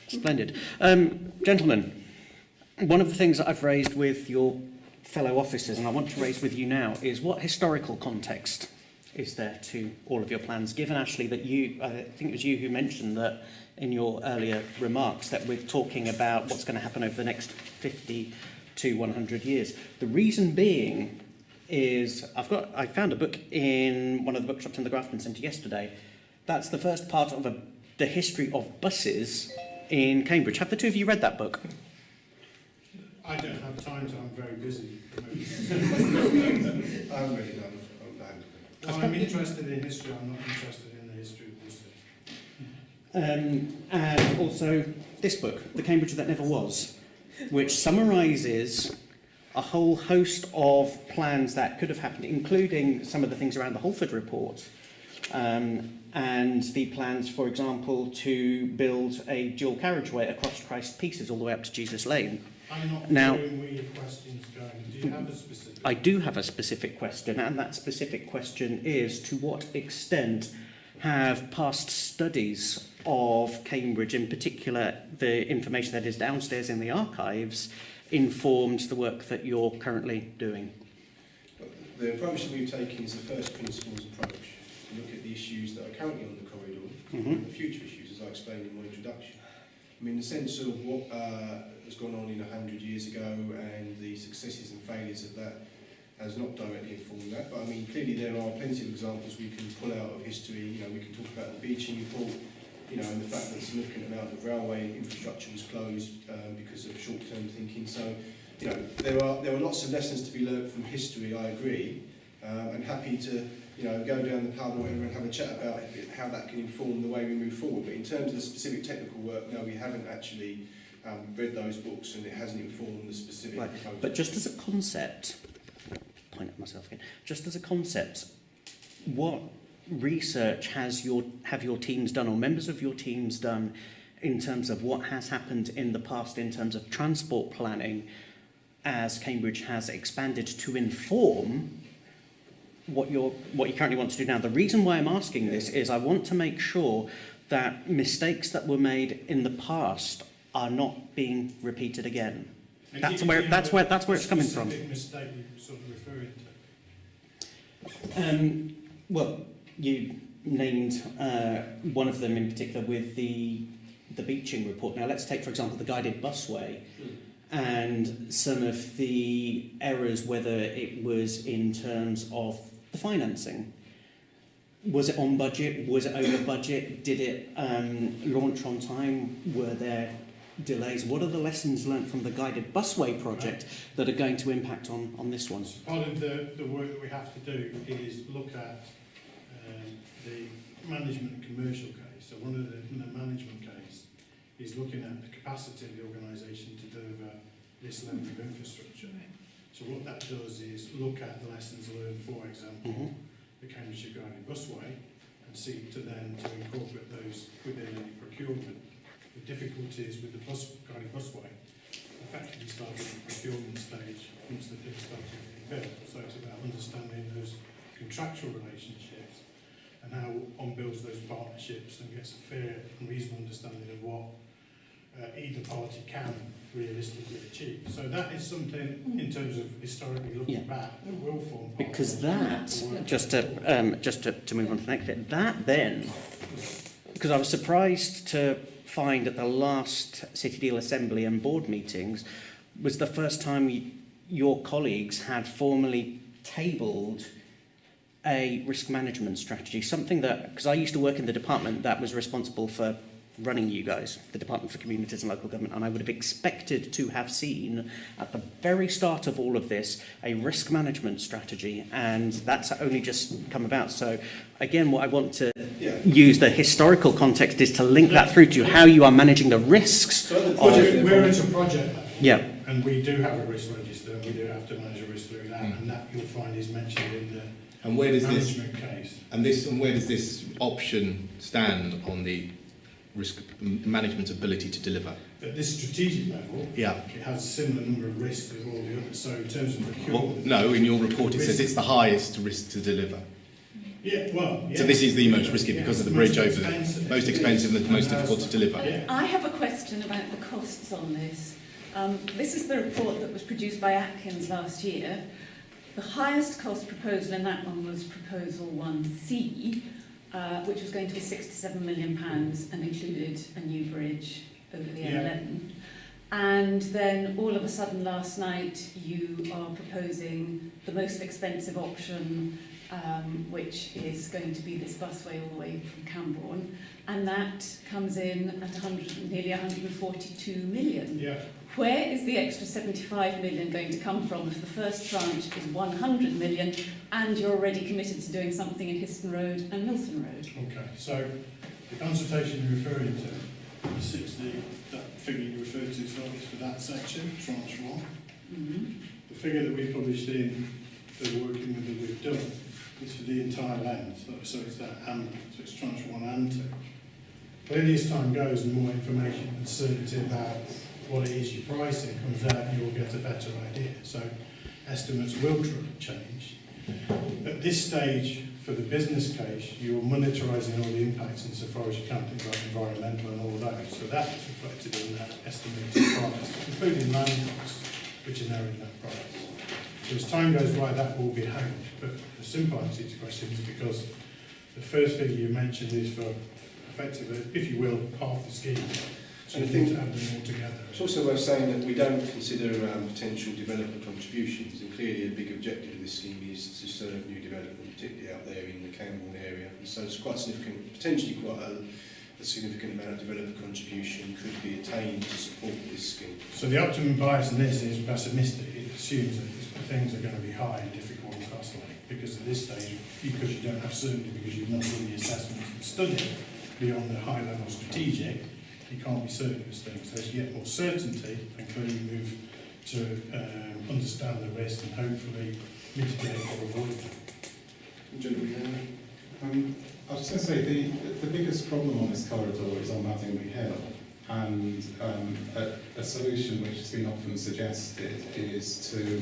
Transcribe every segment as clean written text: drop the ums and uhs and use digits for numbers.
Splendid. Gentlemen, one of the things that I've raised with your fellow officers, and I want to raise with you now, is what historical context is there to all of your plans, given, Ashley, that I think it was you who mentioned that in your earlier remarks that we're talking about what's going to happen over the next 50 to 100 years. The reason being is I found a book in one of the bookshops in the Grafton Centre yesterday. That's the first part of the history of buses in Cambridge. Have the two of you read that book? I don't have time to, I'm very busy. I haven't read it. Well, I'm interested in history, I'm not interested in the history of history. And also this book, The Cambridge That Never Was, which summarises a whole host of plans that could have happened, including some of the things around the Holford Report, and the plans, for example, to build a dual carriageway across Christ Pieces all the way up to Jesus Lane. I'm not Now, following where your question's going. Do you have a specific? I do have a specific question, and that specific question is, to what extent have past studies of Cambridge, in particular the information that is downstairs in the archives, informed the work that you're currently doing? The approach that we've taken is a first principles approach. To look at the issues that are currently on the corridor, and the future issues, as I explained in my introduction. I mean, the sense of what has gone on in 100 years ago and the successes and failures of that has not directly informed that. But I mean, clearly there are plenty of examples we can pull out of history. You know, we can talk about the Beeching report, you know, and the fact that a significant amount of railway infrastructure was closed because of short-term thinking. So, you know, there are lots of lessons to be learned from history, I agree, and happy to, you know, go down the pub or whatever and have a chat about how that can inform the way we move forward. But in terms of the specific technical work, no, we haven't actually read those books, and it hasn't informed the specific. Right. But just as a concept, point at myself again. Just as a concept, what research have your teams done, or members of your teams done, in terms of what has happened in the past in terms of transport planning, as Cambridge has expanded to inform what you currently want to do now? The reason why I'm asking this is I want to make sure that mistakes that were made in the past are not being repeated again. That's where it's coming from. Specific mistake you're sort of referring to? Well, you named one of them in particular with the Beeching report. Now, let's take, for example, the guided busway and some of the errors, whether it was in terms of the financing. Was it on budget? Was it over budget? Did it launch on time? Were there delays? What are the lessons learned from the guided busway project that are going to impact on this one? So part of the work that we have to do is look at the management and commercial case. So one of the management case is looking at the capacity of the organisation to deliver this level of infrastructure. So what that does is look at the lessons learned, for example, the Cambridge guided busway, and seek to then incorporate those within any procurement. The difficulties with the guided busway effectively started at the procurement stage once the thing started being built. So it's about understanding those contractual relationships and how one builds those partnerships and gets a fair and reasonable understanding of what either party can realistically achieve. So that is something, in terms of historically looking back, that will form part because of that, just to move on to the next bit, that then, because I was surprised to find at the last City Deal Assembly and board meetings, was the first time your colleagues had formally tabled a risk management strategy, something that, because I used to work in the department that was responsible for running you guys, the Department for Communities and Local Government, and I would have expected to have seen at the very start of all of this a risk management strategy, and that's only just come about. So again, what I want to use the historical context is to link that through to how you are managing the risks. We're into project level, yeah, and we do have a risk register, and we do have to manage a risk through that, and that you'll find is mentioned in the management case. And where does this option stand on the risk management ability to deliver? At this strategic level, it has a similar number of risks as all the others. So in terms of procurement... Well, no, in your report it says it's the highest risk to deliver. Yeah, well, yeah. So this is the most risky because of the bridge over there. expensive. Most expensive and the most difficult to deliver. Yeah. I have a question about the costs on this. This is the report that was produced by Atkins last year. The highest cost proposal in that one was proposal 1C, which was going to be £67 million and included a new bridge over the M11. And then all of a sudden last night you are proposing the most expensive option, which is going to be this busway all the way from Cambourne, and that comes in at nearly 142 million. Yeah. Where is the extra 75 million going to come from if the first tranche is 100 million and you're already committed to doing something in Histon Road and Milton Road? Okay, so the consultation you're referring to, the 60, that figure you referred to, so is for that section, tranche 1. Mm-hmm. The figure that we published in the working that we've done is for the entire length, so it's that and, so it's tranche 1 and 2. Clearly as time goes and more information and certainty about what it is you're pricing comes out, you'll get a better idea. So estimates will change. At this stage, for the business case, you're monitorising all the impacts insofar as you can, things like environmental and all of those. So that is reflected in that estimated price, including land costs, which inherit that price. So as time goes by, that will be honed. But the simple answer to your question is because the first figure you mentioned is for effectively, if you will, half the scheme. So And I you think need to add them all together. It's also worth saying that we don't consider potential developer contributions, and clearly a big objective of this scheme is to serve new development, particularly out there in the Cambourne area. And so it's quite significant, potentially quite a significant amount of developer contribution could be attained to support this scheme. So the optimum bias in this is pessimistic. It assumes that things are going to be high and difficult and costly, because at this stage, because you don't have certainty, because you've not done the assessments and study beyond the high level strategic, you can't be certain of these things. So as you get more certainty, and clearly move to understand the risk and hopefully mitigate or avoid them. I was just going to say, the biggest problem on this corridor is on Madingley Hill, and a solution which has been often suggested is to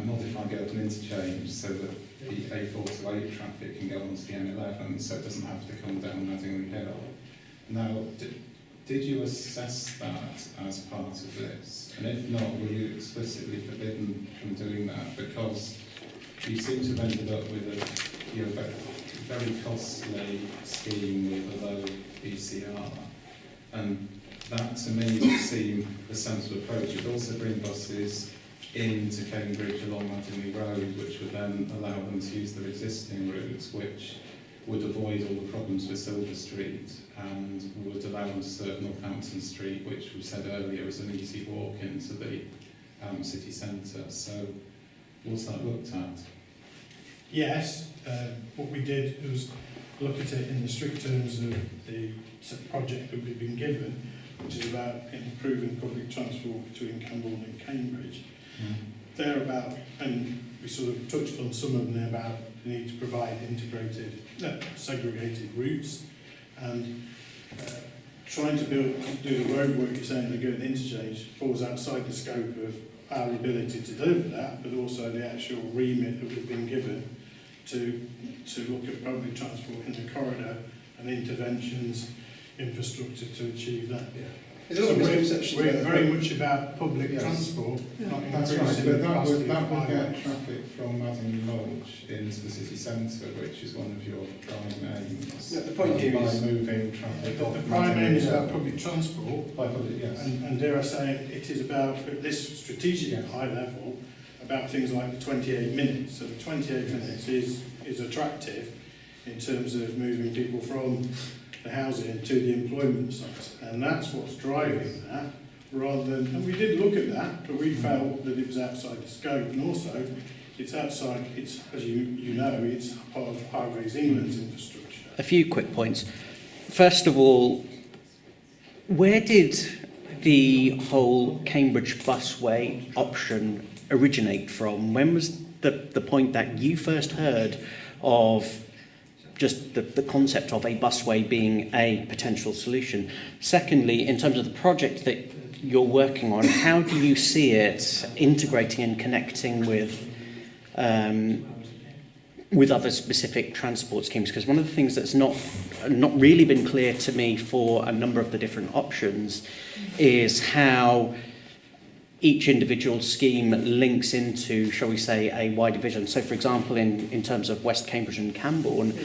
modify the open interchange so that the A4 to 8 traffic can go onto the M11, so it doesn't have to come down Madingley Hill. Now, did you assess that as part of this? And if not, were you explicitly forbidden from doing that? Because you seem to have ended up with a very costly scheme with a low BCR. And that, to me, would seem a sensible approach. It would also bring buses into Cambridge along Antony Road, which would then allow them to use their existing routes, which would avoid all the problems with Silver Street and would allow them to serve Northampton Street, which we said earlier is an easy walk into the city centre. So was that looked at? Yes, what we did was look at it in the strict terms of the project that we've been given, which is about improving public transport between Cambourne and Cambridge. They're about, and we sort of touched on some of them there, about the need to provide integrated, segregated routes, and trying to do the road work you're saying to go to interchange falls outside the scope of our ability to deliver that, but also the actual remit that we've been given to look at public transport in the corridor and interventions, infrastructure to achieve that. Yeah. There's a lot of misconceptions We're about very that. much about public transport, not That's right, increasing but the that capacity would of get highways. traffic from Madingley Lodge into the city centre, which is one of your prime aims. Yeah, the point here by is- moving traffic off The prime aim is about Madingley public transport, by public, yes. and dare I say, it is about, at this strategic Yes. high level, about things like the 28 minutes. So the 28 minutes is attractive in terms of moving people from the housing to the employment site, and that's what's driving that, rather than, and we did look at that, but we felt that it was outside the scope, and also it's outside, it's, as you know, it's part of Highways England's infrastructure. A few quick points. First of all, where did the whole Cambridge busway option originate from? When was the point that you first heard of just the concept of a busway being a potential solution? Secondly, in terms of the project that you're working on, how do you see it integrating and connecting with with other specific transport schemes, because one of the things that's not really been clear to me for a number of the different options is how each individual scheme links into, shall we say, a wider vision. So, for example, in terms of West Cambridge and Cambourne,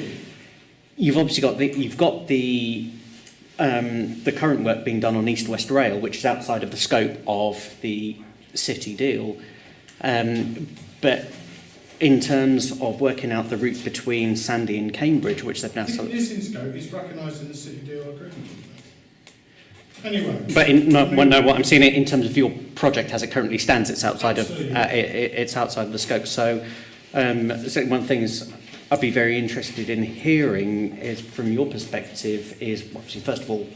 you've obviously got the current work being done on East West Rail, which is outside of the scope of the city deal, but in terms of working out the route between Sandy and Cambridge, which they've now... It is in scope, it's recognised in the city deal agreement. Anyway. But what I'm saying in terms of your project as it currently stands, it's outside of it's outside of the scope. So, so one of the things I'd be very interested in hearing is, from your perspective, is obviously first of all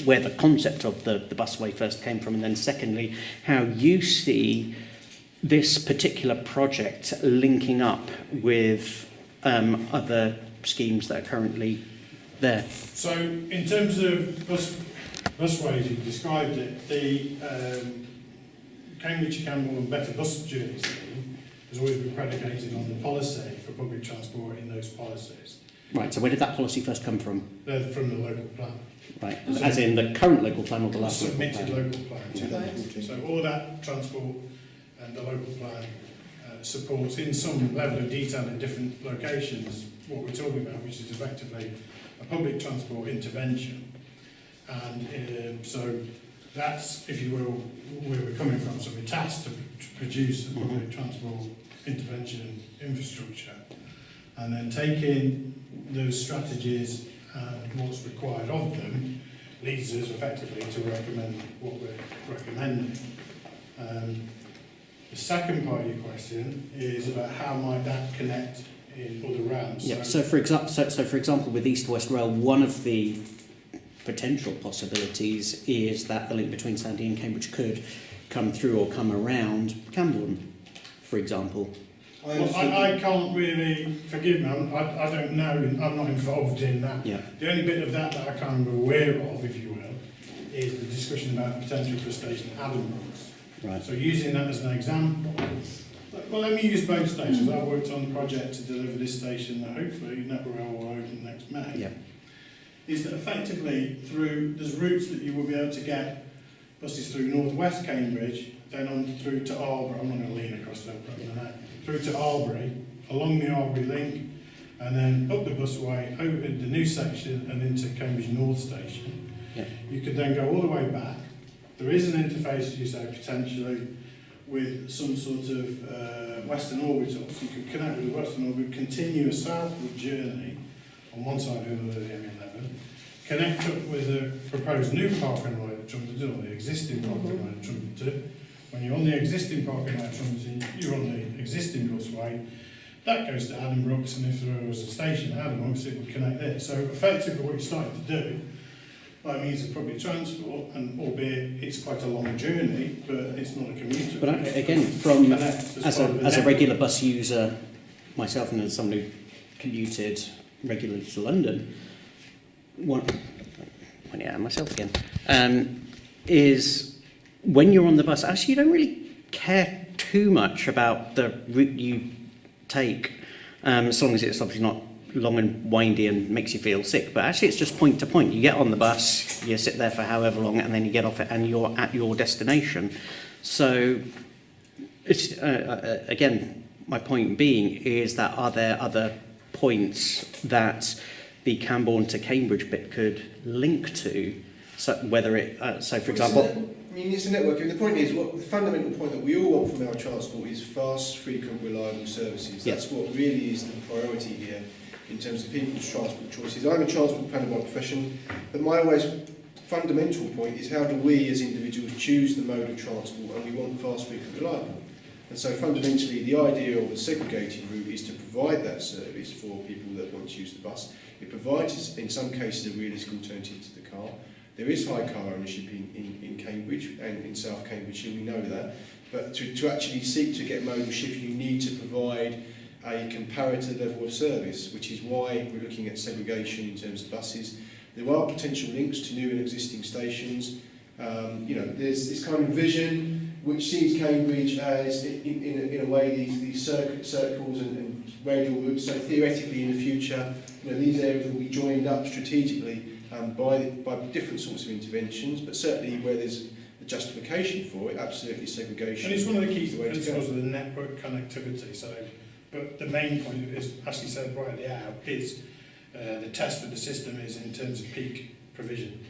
where the concept of the busway first came from, and then secondly how you see this particular project linking up with other schemes that are currently there. So, in terms of busways, you described it, the Cambridge Cambourne Better Bus Journey scheme has always been predicated on the policy for public transport in those policies. Right, so where did that policy first come from? They're from the local plan. Right, as in the current local plan or the last local Submitted plan? local plan. So all that transport and the local plan supports in some level of detail in different locations what we're talking about, which is effectively a public transport intervention. And so that's, if you will, where we're coming from. So we're tasked to produce a public transport intervention infrastructure, and then taking those strategies and what's required of them leads us effectively to recommend what we're recommending. The second part of your question is about how might that connect in other rounds. Yeah. So for example, with East West Rail, one of the potential possibilities is that the link between Sandy and Cambridge could come through or come around Cambourne, for example. Well, I can't really, forgive me, I don't know, I'm not involved in that. Yeah. The only bit of that I kind of aware of, if you will, is the discussion about potential for a station at Addenbrooks. Right. So using that as an example, well, let me use both stations. I worked on the project to deliver this station that hopefully Network Rail will open next May. Yeah. Is that effectively there's routes that you will be able to get buses through North West Cambridge, then on through to Albury. I'm not going to lean across that, through to Albury, along the Albury link, and then up the busway, over the new section, and into Cambridge North Station. Yeah. You could then go all the way back. There is an interface, as you say, potentially with some sort of Western Orbital. So you could connect with the Western Orbital, continue a southward journey on one side or the other of the M11, connect up with the proposed new parking line at Trumpeton, or the existing parking line at Trumpeton. When you're on the existing parking line at Trumpeton, you're on the existing busway. That goes to Addenbrooks, and if there was a station at Addenbrooks, it would connect there. So effectively what you're starting to do, by means of public transport, and albeit it's quite a long journey, but it's not a commuter. But again, as a regular bus user myself, and as someone who commuted regularly to London, is when you're on the bus, actually you don't really care too much about the route you take, as long as it's obviously not long and windy and makes you feel sick. But actually it's just point to point. You get on the bus, you sit there for however long, and then you get off it and you're at your destination. So it's again, my point being is that are there other points that the Cambourne to Cambridge bit could link to? So whether it, so for example, I mean, it's a network. And the point is, what the fundamental point that we all want from our transport is fast, frequent, reliable services. Yeah. That's what really is the priority here in terms of people's transport choices. I'm a transport planner by profession, but my always fundamental point is how do we as individuals choose the mode of transport, and we want fast, frequent, reliable. And so fundamentally, the idea of a segregated route is to provide that service for people that want to use the bus. It provides, in some cases, a realistic alternative to the car. There is high car ownership in Cambridge and in South Cambridgeshire, we know that. But to actually seek to get modal shift, you need to provide a comparative level of service, which is why we're looking at segregation in terms of buses. There are potential links to new and existing stations. There's this kind of vision which sees Cambridge as, in a way, these circles and radial routes. So theoretically, in the future, these areas will be joined up strategically by different sorts of interventions, but certainly where there's a justification for it, absolutely segregation. And it's one of the key is the way to go. principles of the network connectivity. So, but the main point, as Ashley said rightly out, is the test of the system is in terms of peak provision.